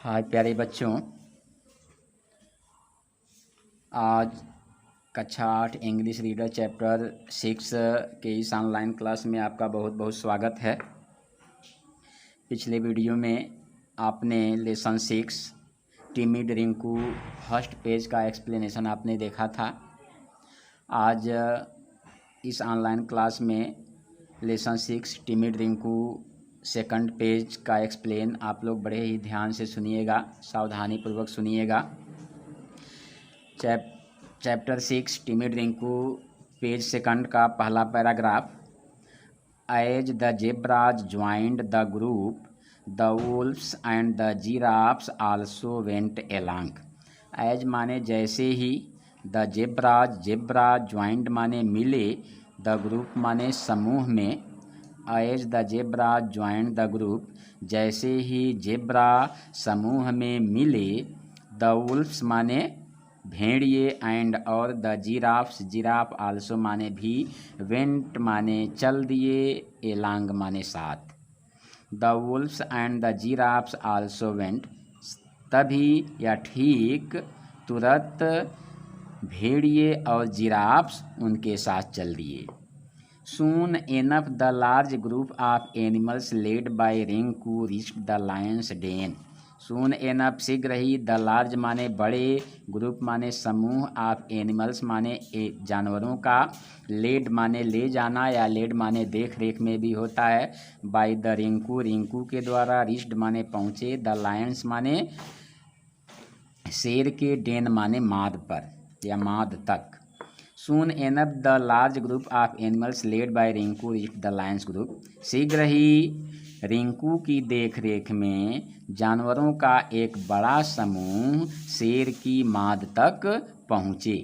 हाय प्यारे बच्चों, आज कक्षा 8 इंग्लिश रीडर चैप्टर 6 के इस ऑनलाइन क्लास में आपका बहुत बहुत स्वागत है। पिछले वीडियो में आपने lesson 6 timid Rinku first page का एक्सप्लेनेशन आपने देखा था। आज इस ऑनलाइन क्लास में lesson 6 timid Rinku second page का एक्सप्लेन आप लोग बड़े ही ध्यान से सुनिएगा, सावधानी पूर्वक सुनिएगा। Chapter 6 timid Rinku page second का पहला paragraph. As the zebras joined the group the wolves and the giraffes also went along. As माने जैसे ही, द जेब्रा ज्वाइंड माने मिले, द ग्रुप माने समूह में। As the zebra joined the group जैसे ही जेब्रा समूह में मिले। द वुल्फ्स माने भेड़िए एंड और द जिराफ आल्सो माने भी, वेंट माने चल दिए, एलांग माने साथ। The wolves and the giraffes also went, तभी या ठीक तुरंत भेड़िए और जिराफ्स उनके साथ चल दिए। Soon enough the large group of animals led by Rinku reached the lion's den. Soon enough शीघ्र ही, द लार्ज माने बड़े, ग्रुप माने समूह, ऑफ एनिमल्स माने जानवरों का, लेड माने ले जाना या लेड माने देख रेख में भी होता है, बाय द रिंकू के द्वारा, रिच्ड माने पहुँचे, द लायंस माने शेर के, डेन माने माद पर या माद तक। Soon enough the large group of animals led by Rinku reached the lions group. शीघ्र ही रिंकू की देखरेख में जानवरों का एक बड़ा समूह शेर की माद तक पहुँचे।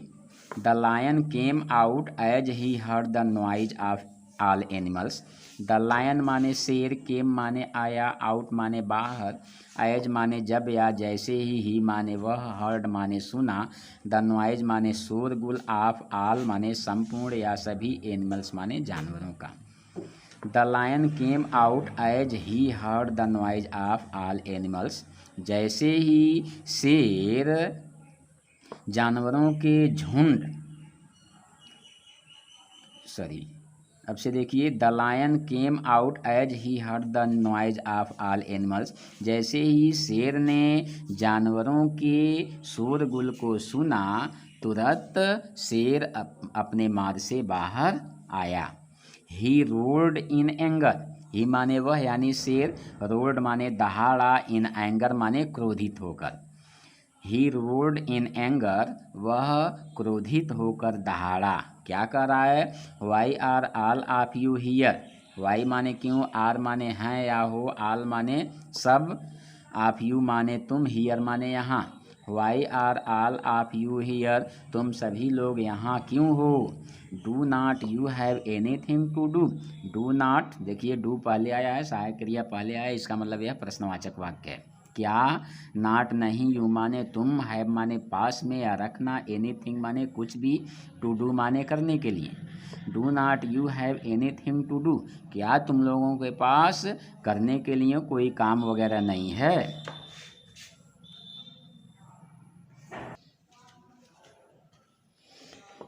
The lion came out as he heard the noise of all animals. The lion माने शेर, केम माने आया, आउट माने बाहर, एज माने जब या जैसे ही माने वह, हर्ड माने सुना, द नॉइज माने शोरगुल, ऑफ आल माने संपूर्ण या सभी, एनिमल्स माने जानवरों का। The lion came out as he heard the noise of all animals, जैसे ही शेर जानवरों के झुंड, अब से देखिए, the lion came out as he heard the noise of all animals, जैसे ही शेर ने जानवरों के शोरगुल को सुना, तुरंत शेर अपने माद से बाहर आया। ही रोल्ड इन एंगर, ही माने वह यानी शेर, रोल्ड माने दहाड़ा, इन एंगर माने क्रोधित होकर। ही रोल्ड इन एंगर, वह क्रोधित होकर दहाड़ा। क्या कर रहा है? Why are all of you here, why माने क्यों, आर माने हैं या हो, ऑल माने सब, ऑफ यू माने तुम, हियर माने यहाँ। Why are all of you here, तुम सभी लोग यहाँ क्यों हो। Do not you have anything to do, do not देखिए, डू पहले आया है, सहायक क्रिया पहले आया है, इसका मतलब यह प्रश्नवाचक वाक्य है। क्या, नॉट नहीं, यू माने तुम, हैव माने पास में या रखना, एनीथिंग माने कुछ भी, टू डू माने करने के लिए। Do not you have anything to do, क्या तुम लोगों के पास करने के लिए कोई काम वगैरह नहीं है।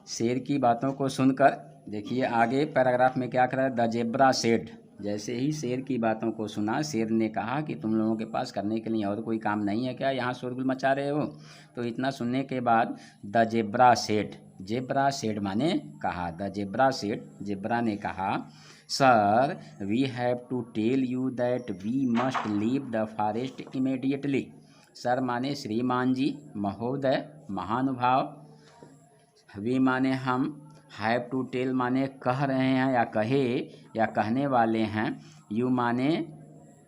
शेर की बातों को सुनकर देखिए आगे पैराग्राफ में क्या कर रहा है। द जेब्रा सेड, जैसे ही शेर की बातों को सुना, शेर ने कहा कि तुम लोगों के पास करने के लिए और कोई काम नहीं है क्या, यहाँ शोरगुल मचा रहे हो। तो इतना सुनने के बाद द जेब्रा सेड माने कहा, द जेब्रा सेड, जेब्रा ने कहा, sir we have to tell you that we must leave the forest immediately. Sir माने श्रीमान जी, महोदय, महानुभाव, वी माने हम, हैव टू टेल माने कह रहे हैं या कहे या कहने वाले हैं, यू माने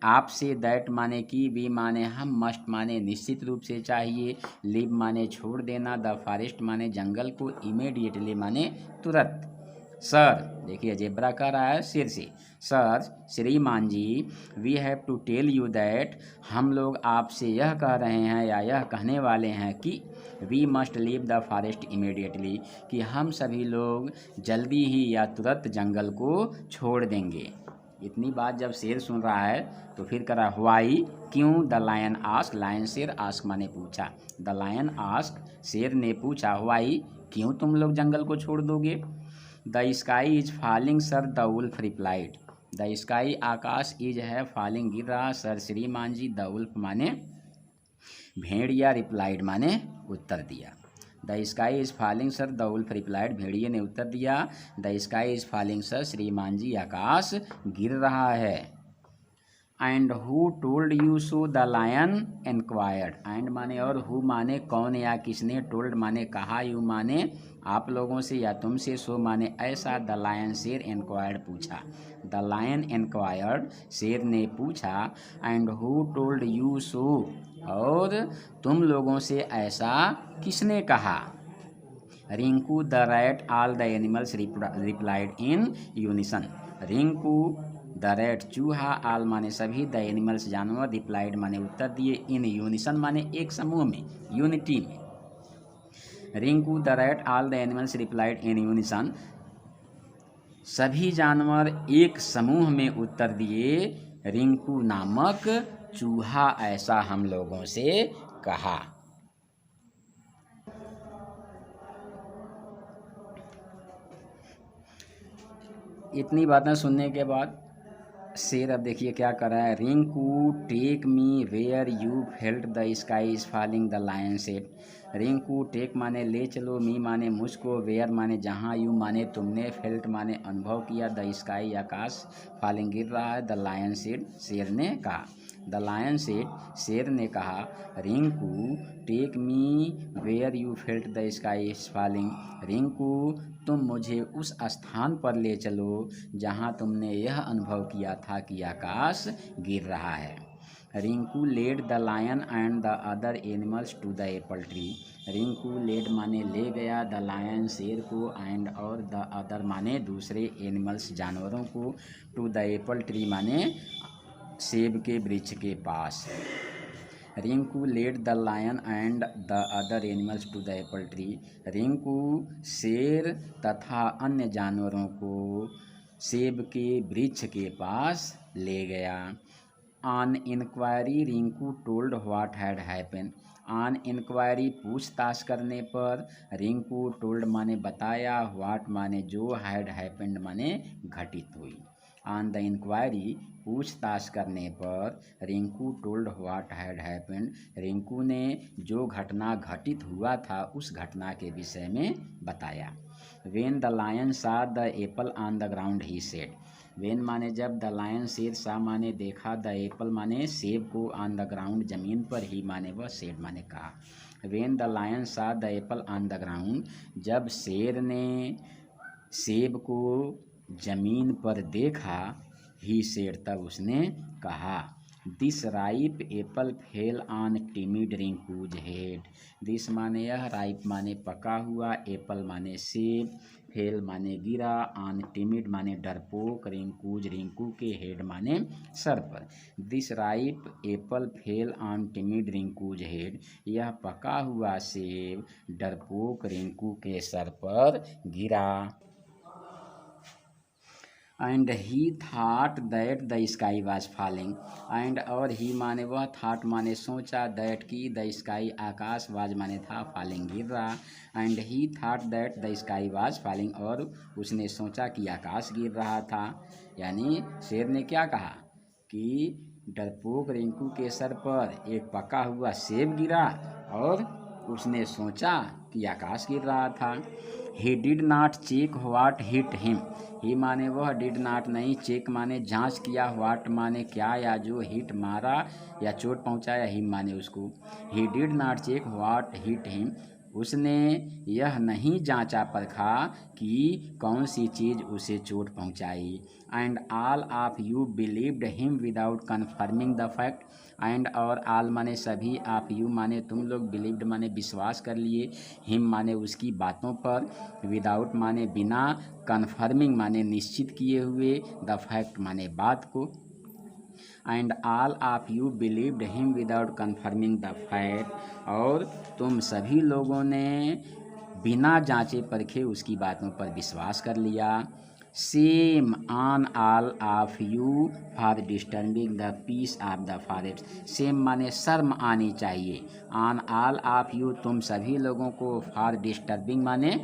आपसे, दैट माने कि, वी माने हम, मस्ट माने निश्चित रूप से चाहिए, लिव माने छोड़ देना, द फॉरेस्ट माने जंगल को, इमीडिएटली माने तुरंत। सर देखिए, जेब्रा कह रहा है शेर से, सर श्रीमान ji, we have to tell you that, हम लोग आपसे यह कह रहे हैं या यह कहने वाले हैं कि, we must leave the forest immediately, कि हम सभी लोग जल्दी ही या तुरंत जंगल को छोड़ देंगे। इतनी बात जब शेर सुन रहा है तो फिर कह रहा व्हाई, क्यों। द लायन आस्क, लायन शेर, आस्क माने पूछा। द लायन आस्क, शेर ने पूछा, व्हाई, क्यों तुम लोग जंगल को छोड़ दोगे। The sky is falling sir, the wolf replied. The sky, आकाश, इज है, फॉलिंग, गिर रहा, सर, श्रीमान जी, द वुल्फ माने भेड़िया, रिप्लाइड माने उत्तर दिया। The sky is falling sir, the wolf replied, भेड़िए ने उत्तर दिया। The sky is falling sir, श्रीमान जी, आकाश गिर रहा है। And who told you so, the lion inquired. And माने और, हु माने कौन या किसने, टोल्ड माने कहा, यू माने आप लोगों से या तुमसे, सो माने ऐसा, द लायन शेर, इंक्वायर्ड पूछा। द लायन इंक्वायर्ड, शेर ने पूछा। एंड हु टोल्ड यू सो, और तुम लोगों से ऐसा किसने कहा। Rinku the rat, all the animals replied in unison. Rinku the rat, चूहा, ऑल माने सभी, द एनिमल्स जानवर, रिप्लाइड माने उत्तर दिए, इन यूनिसन माने एक समूह में, यूनिटी में। Rinku the rat, all the animals replied in unison, सभी जानवर एक समूह में उत्तर दिए, रिंकू नामक चूहा ऐसा हम लोगों से कहा। इतनी बातें सुनने के बाद शेर अब देखिए क्या कर रहा है। Rinku take me where you felt the sky is falling, the lion said. Rinku take माने ले चलो, मी माने मुझको, वेयर माने जहाँ, यू माने तुमने, फेल्ट माने अनुभव किया, द स्काई आकाश, फॉलिंग गिर रहा है, द लायन सेड शेर ने कहा। द लायन सेड शेर ने कहा, Rinku take me where you felt the sky is falling. Rinku तुम मुझे उस स्थान पर ले चलो जहाँ तुमने यह अनुभव किया था कि आकाश गिर रहा है। Rinku led the lion and the other animals to the apple tree. Rinku led माने ले गया, द लायन शेर को, एंड और द अदर माने दूसरे एनिमल्स जानवरों को, टू द एप्पल ट्री माने सेब के वृक्ष के पास। Rinku led the lion and the other animals to the apple tree. Rinku शेर तथा अन्य जानवरों को सेब के वृक्ष के पास ले गया। On inquiry Rinku told what had happen. On inquiry पूछताछ करने पर, रिंकू टोल्ड माने बताया, व्हाट माने जो, हैड हैपेंड माने घटित हुई। ऑन द इंक्वायरी पूछताछ करने पर, Rinku told what had happened, Rinku ने जो घटना घटित हुआ था उस घटना के विषय में बताया। वेन द लायन सा the Apple on the ground he said. When माने जब, द लायन शेर, सा माने देखा, द एप्पल माने सेब को, ऑन द ग्राउंड जमीन पर, ही माने वह, सेड माने कहा। वेन द लायन सा the Apple on the ground, जब शेर ने सेब को जमीन पर देखा, ही सेड तब उसने कहा, this ripe apple fell on timid Rinku's head. This माने यह, राइप माने पका हुआ, एप्पल माने सेब, फेल माने गिरा, ऑन टिमिड माने डरपोक, रिंकूज रिंकू के, हेड माने सर पर। This ripe apple fell on timid Rinku's head, यह पका हुआ सेब डरपोक रिंकू के सर पर गिरा। And he thought that the sky was falling. And और ही माने वह, थाट माने सोचा, दैट की, द स्काई आकाश, वाज माने था, फॉलिंग गिर रहा। And he thought that the sky was falling, और उसने सोचा कि आकाश गिर रहा था। यानी शेर ने क्या कहा कि डरपोक रिंकू के सर पर एक पका हुआ सेब गिरा और उसने सोचा कि आकाश गिर रहा था। He did not check what hit him. He माने वह, डिड नॉट नहीं, चेक माने जांच किया, व्हाट माने क्या या जो, हिट मारा या चोट पहुंचाया, हिम माने उसको। He did not check what hit him, उसने यह नहीं जांचा परखा कि कौन सी चीज़ उसे चोट पहुंचाई। And all of you believed him without confirming the fact. And और ऑल माने सभी, ऑफ यू माने तुम लोग, बिलीव्ड माने विश्वास कर लिए, हिम माने उसकी बातों पर, विदाउट माने बिना, कन्फर्मिंग माने निश्चित किए हुए, द फैक्ट माने बात को। And all of you believed him without confirming the fact, और तुम सभी लोगों ने बिना जांचे परखे उसकी बातों पर विश्वास कर लिया। Shame on all of you for disturbing the peace of the forest. Shame माने शर्म आनी चाहिए, ऑन ऑल ऑफ यू तुम सभी लोगों को, फॉर डिस्टर्बिंग माने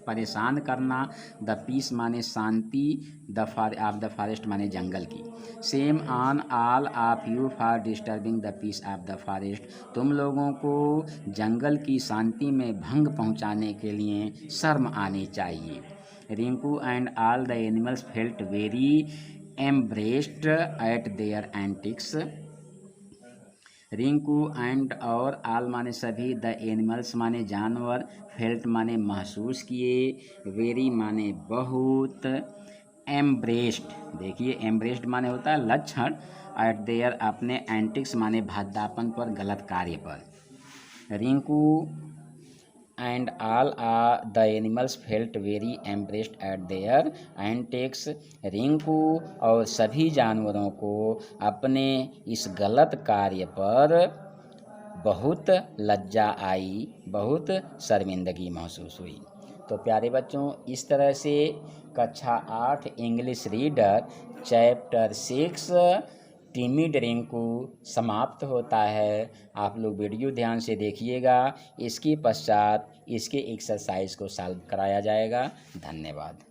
परेशान करना, द पीस माने शांति, द ऑफ द फॉरेस्ट माने जंगल की। Shame on all of you for disturbing the peace of the forest, तुम लोगों को जंगल की शांति में भंग पहुंचाने के लिए शर्म आनी चाहिए। Rinku and all the animals felt very embraced eight there antics. Rinku and और ऑल माने सभी, द एनिमल्स माने जानवर, फेल्ट माने महसूस किए, वेरी माने बहुत, एम्ब्रेस्ड देखिए एम्ब्रेस्ड माने होता है लक्षण, एट देयर अपने, एंटिक्स माने भद्दापन पर, गलत कार्य पर। Rinku and all the animals felt very embraced eight there antics. Rinku और सभी जानवरों को अपने इस गलत कार्य पर बहुत लज्जा आई, बहुत शर्मिंदगी महसूस हुई। तो प्यारे बच्चों, इस तरह से कक्षा 8 English reader chapter 6 timid Rinku समाप्त होता है। आप लोग वीडियो ध्यान से देखिएगा, इसके पश्चात इसके एक्सरसाइज को सॉल्व कराया जाएगा। धन्यवाद।